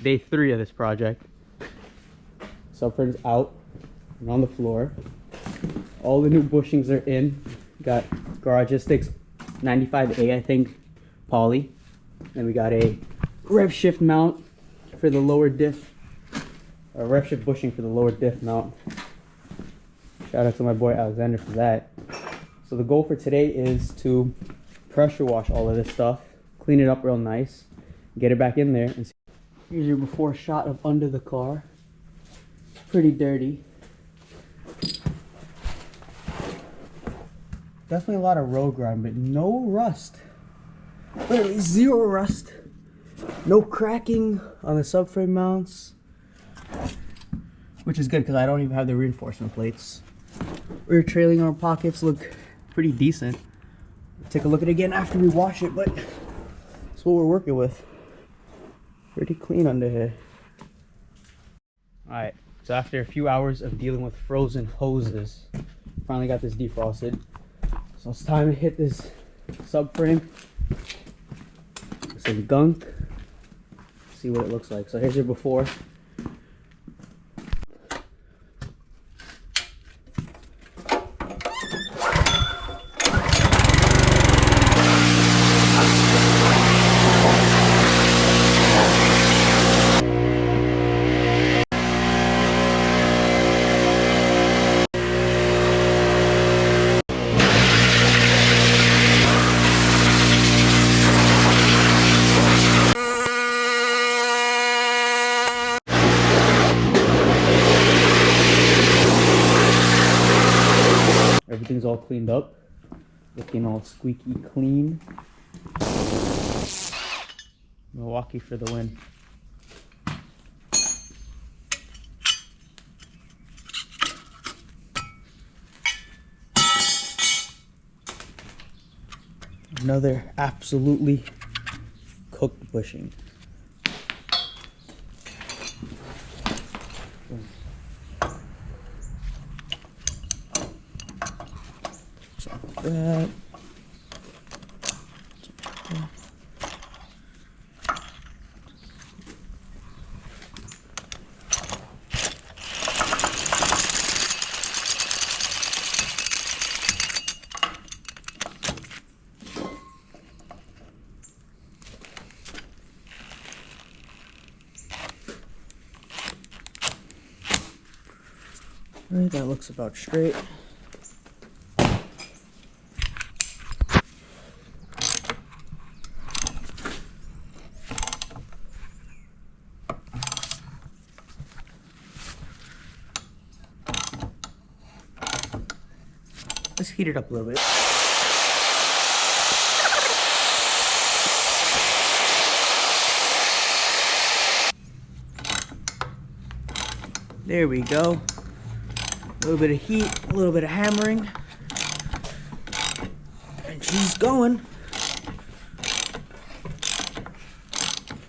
day 3 of this project. Subframe's out and on the floor. All the new bushings are in. Got Garagistics 95A, I think, poly. Then we got a rev shift mount for the lower diff. A rev shift bushing for the lower diff mount. Shout out to my boy Alexander for that. So the goal for today is to pressure wash all of this stuff, clean it up real nice, get it back in there. And here's your before shot of under the car. Pretty dirty. Definitely a lot of road grind, but no rust. Literally 0 rust. No cracking on the subframe mounts, which is good because I don't even have the reinforcement plates. Rear trailing arm pockets look pretty decent. Take a look at it again after we wash it, but that's what we're working with. Pretty clean under here. Alright, so after a few hours of dealing with frozen hoses, finally got this defrosted. So it's time to hit this subframe with some gunk. See what it looks like. So here's your before. Everything's all cleaned up, looking all squeaky clean. Milwaukee for the win. Another absolutely cooked bushing. That. Right, that looks about straight. Let's heat it up a little bit. There we go. A little bit of heat, a little bit of hammering. And she's going.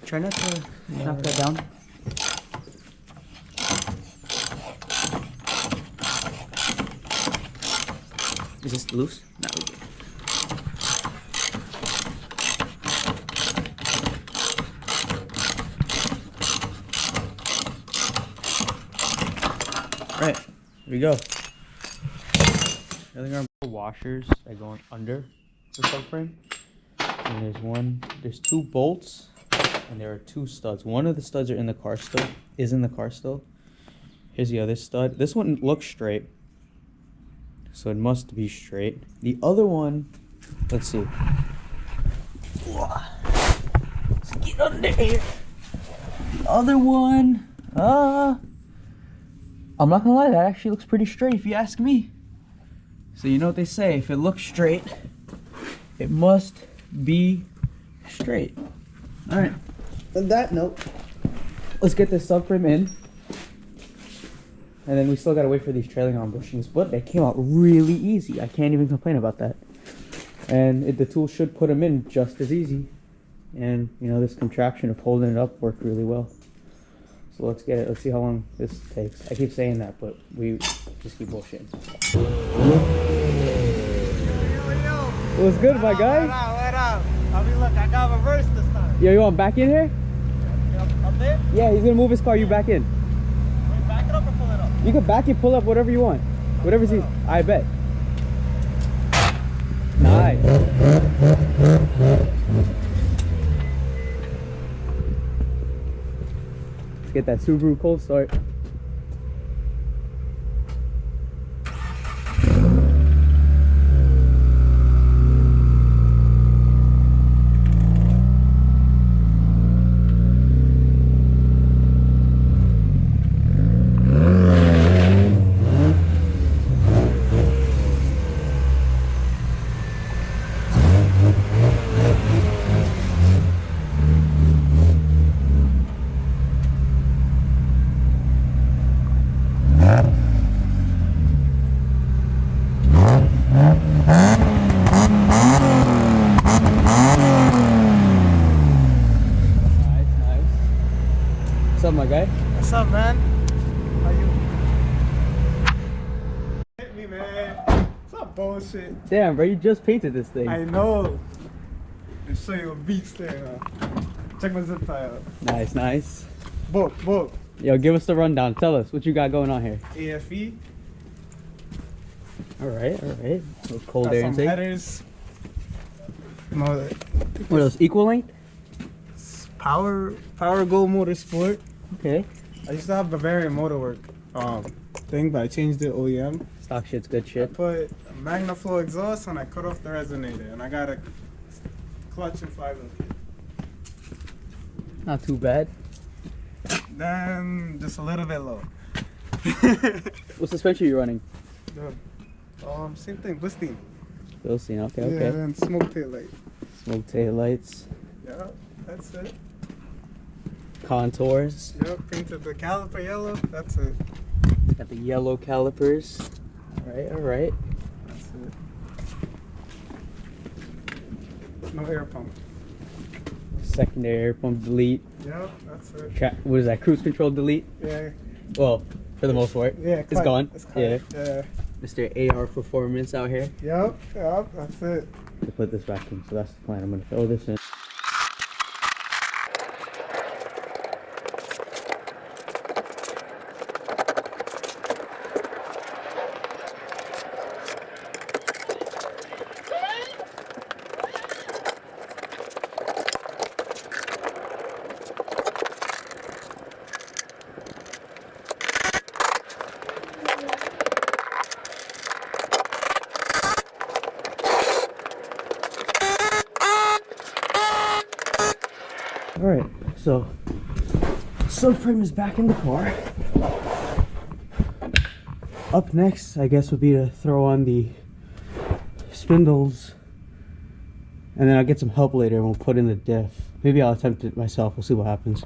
Try not to knock that down. Is this loose? No, we're good. Right, here we go. Trailing arm washers that go under the subframe. And there's 2 bolts, and there are 2 studs. One of the studs are in the car still, is in the car still. Here's the other stud. This one looks straight, so it must be straight. The other one, let's see. Let's get under here. The other one, I'm not gonna lie, that actually looks pretty straight if you ask me. So you know what they say, if it looks straight, it must be straight. Alright, on that note, let's get this subframe in. And then we still gotta wait for these trailing arm bushings, but they came out really easy. I can't even complain about that. And the tool should put them in just as easy. And you know, this contraption of holding it up worked really well. So let's get it. Let's see how long this takes. I keep saying that, but we just keep bullshitting. What's good, my guy? What up? I mean, look, I got reverse this time. Yo, you want back in here? Yep, there? Yeah, he's gonna move his car. You back in. Wait, back it up or pull it up? You can back it, pull up, whatever you want. Whatever's easy. I bet. Nice. Let's get that Subaru cold start. What's up, my guy? What's up, man? How you? Hit me, man. Stop bullshit. Damn, bro, you just painted this thing. I know. Let's show you a beats there. Check my zip tie out. Nice, nice. Book. Yo, give us the rundown. Tell us what you got going on here. AFE. All right. Little cold Got air some intake. headers. No, What else? Equal length? Power Go Motorsport. Okay. I used to have Bavarian Motorwork thing, but I changed it OEM. Stock shit's good I shit. put a Magnaflow exhaust and I cut off the resonator, and I got a clutch and 5 kit. Not too bad. Then just a little bit low. What suspension are you running? Same thing, Bushings. Philistine. Okay, Yeah, okay. then smoke tail light. Smoke tail lights. Yeah, that's it. Contours. Yep, painted the caliper yellow. That's it. Got the yellow calipers. All right. That's it. No air pump. Secondary air pump delete. Yep, that's it. What is that? Cruise control delete? Yeah. Well, for the most part. Yeah, It's gone. It's Yeah. Yeah. Mr. AR Performance out here. Yep, that's it. To put this back in, so that's the plan. I'm gonna throw this in. Alright, so subframe is back in the car. Up next, I guess, would be to throw on the spindles, and then I'll get some help later and we'll put in the diff. Maybe I'll attempt it myself, we'll see what happens.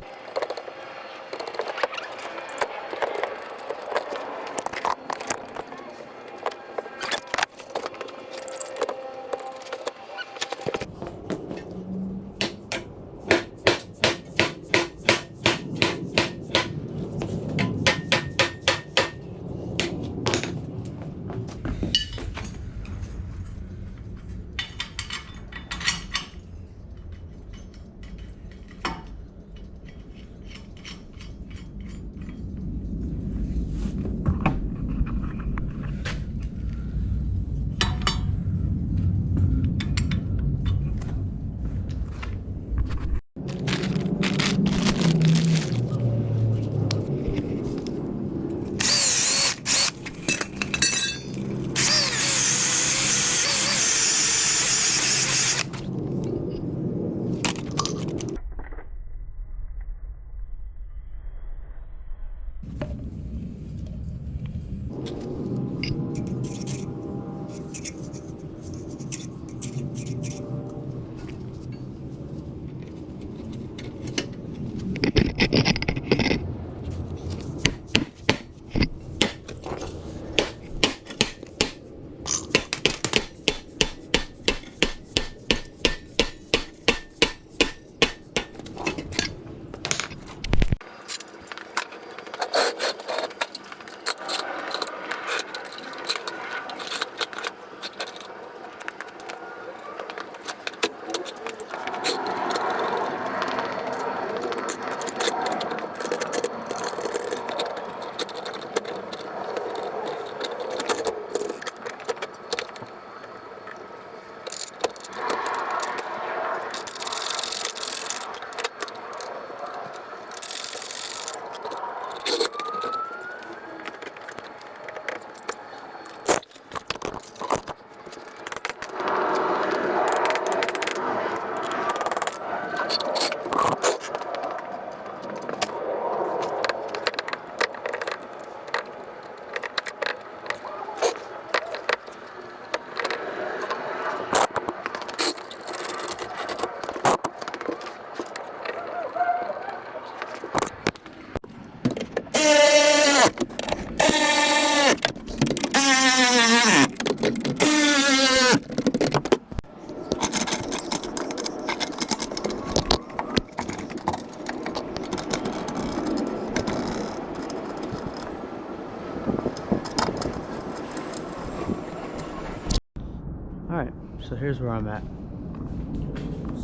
so here's where I'm at.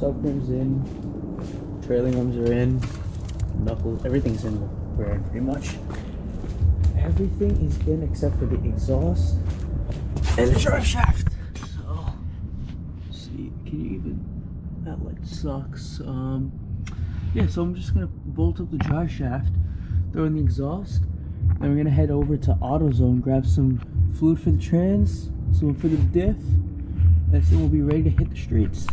Subframe's in, trailing arms are in, knuckles, everything's in the rear pretty much. Everything is in except for the exhaust and the drive shaft. So, let's see, can you even, that light sucks. Yeah, so I'm just gonna bolt up the drive shaft, throw in the exhaust, then we're gonna head over to AutoZone, grab some fluid for the trans, some for the diff, and then we'll be ready to hit the streets.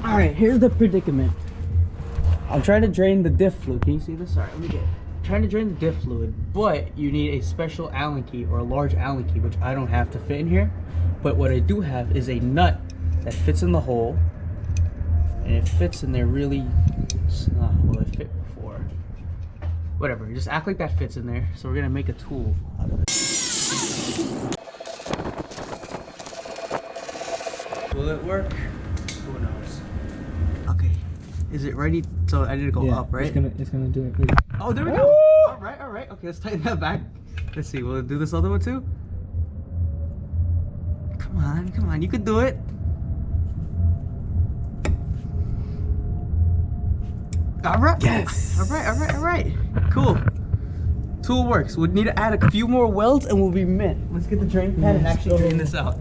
Alright, here's the predicament. I'm trying to drain the diff fluid. Can you see this? Alright, let me get it. Trying to drain the diff fluid, but you need a special Allen key or a large Allen key, which I don't have to fit in here. But what I do have is a nut that fits in the hole, and it fits in there really. Well, it fit before. Whatever, just act like that fits in there. So we're gonna make a tool out of it. Will it work? Who knows? Okay, is it ready? So I need to go up, right? It's gonna do it. Wait. Oh, there we go. All right. Okay, let's tighten that back. Let's see. Will it do this other one too? Come on. You could do it. All right. Yes. All right. Cool. Tool works. We'll need to add a few more welds and we'll be mint. Let's get the drain pad and actually drain this out.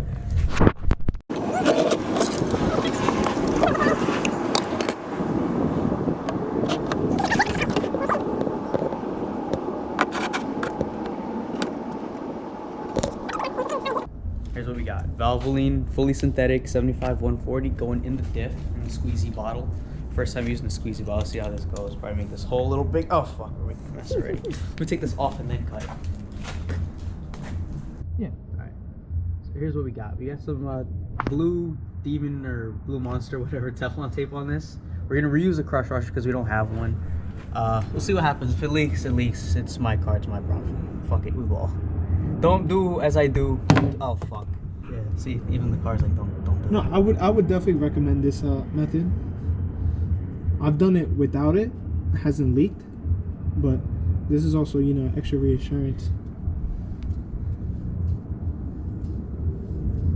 Here's what we got. Valvoline, fully synthetic, 75-140, going in the diff in the squeezy bottle. First time using the squeezy bottle. See how this goes. Probably make this hole a little big. Oh fuck, we're making a mess already. Let me take this off and then cut it. Yeah. Alright. So here's what we got. We got some blue demon or blue monster, whatever, Teflon tape on this. We're gonna reuse the crush washer because we don't have one. We'll see what happens. If it leaks, it leaks. It's my car, it's my problem. Fuck it, we ball. Don't do as I do. Oh fuck. Yeah. See, even the car's like, don't do No, that. I would definitely recommend this method. I've done it without it. It hasn't leaked, but this is also, you know, extra reassurance.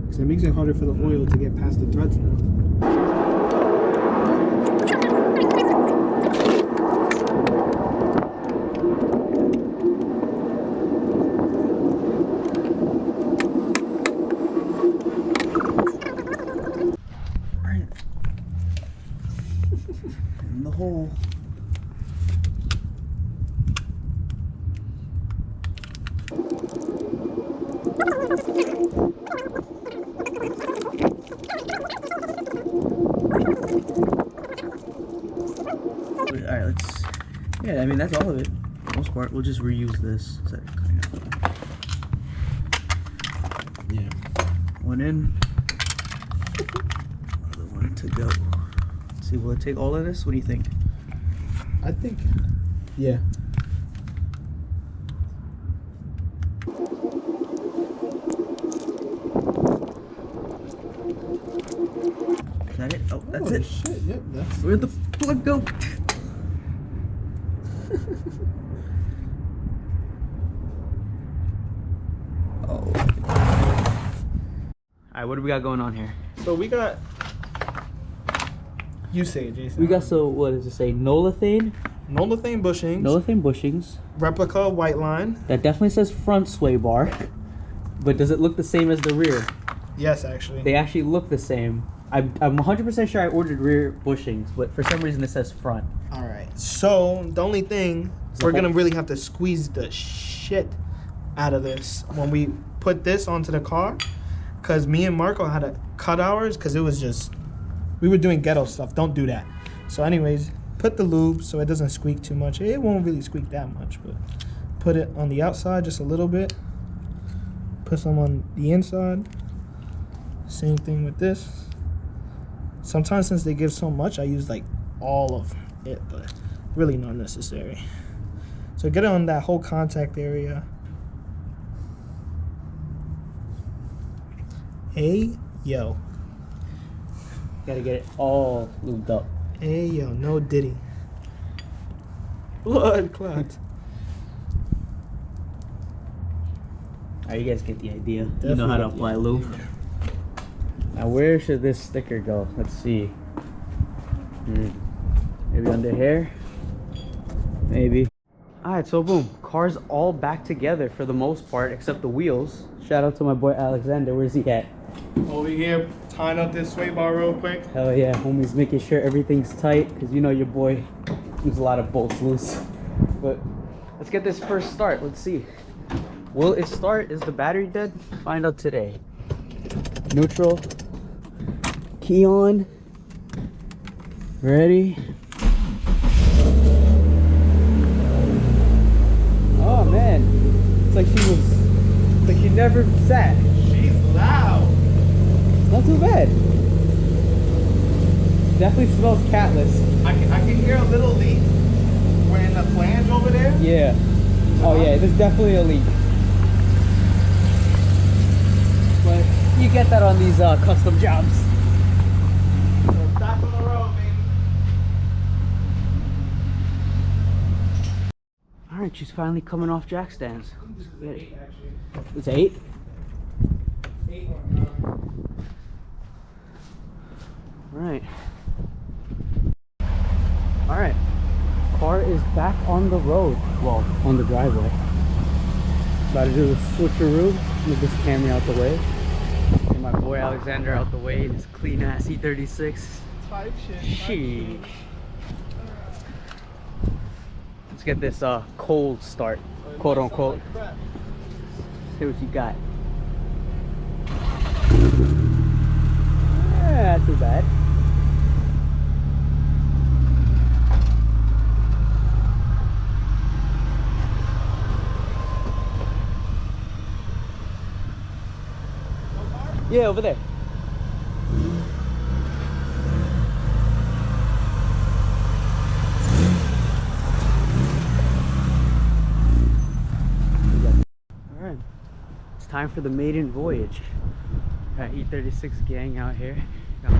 Because it makes it harder for the oil to get past the threads now. In the hole. Alright, let's. Yeah, I mean, that's all of it. For the most part, we'll just reuse this. So kind of, Yeah. one in, other one to go. Let's see, will it take all of this? What do you think? I think, yeah. Is that it? Oh, that's Oh, it. shit, yep, that's... Where'd the plug go? Oh. Alright, what do we got going on here? So we got. You say it, Jason. We got, so what does it say? Nolathane? Nolathane bushings. Nolathane bushings. Replica white line. That definitely says front sway bar. But does it look the same as the rear? Yes, actually. They actually look the same. I'm 100% sure I ordered rear bushings, but for some reason it says front. All right. So the only thing The we're gonna whole- really have to squeeze the shit out of this when we put this onto the car, cause me and Marco had to cut ours because it was just we were doing ghetto stuff. Don't do that. So, anyways, put the lube so it doesn't squeak too much. It won't really squeak that much, but put it on the outside just a little bit. Put some on the inside. Same thing with this. Sometimes since they give so much, I use like all of it, but really not necessary. So get it on that whole contact area. Yo. Gotta get it all lubed up. Hey, yo, no Diddy. Blood clots. Alright, you guys get the idea. You know how to Definitely. apply lube. Now, where should this sticker go? Let's see. Maybe under here? Maybe. Alright, so boom. Car's all back together for the most part, except the wheels. Shout out to my boy Alexander. Where's he at? Over here, tying up this sway bar real quick. Hell yeah, homie's making sure everything's tight, because you know your boy leaves a lot of bolts loose. But let's get this first start. Let's see. Will it start? Is the battery dead? Find out today. Neutral. Key on. Ready. Oh man. It's like she never sat. She's loud. Not too bad. Definitely smells catless. I can hear a little leak. We're in the flange over there. Yeah. Oh yeah, there's definitely a leak. But you get that on these custom jobs. So back on the road, baby. Alright, she's finally coming off jack stands. Ready. It's 8? Alright. Alright. Car is back on the road. Well, on the driveway. About to do the switcheroo. Move this Camry out the way. Get my boy Alexander out the way in his clean ass E36. Type shit. Sheesh. Let's get this cold start, quote unquote. See what you got. Yeah, not too bad. Yeah, over there. Alright, it's time for the maiden voyage. Got E36 gang out here. Got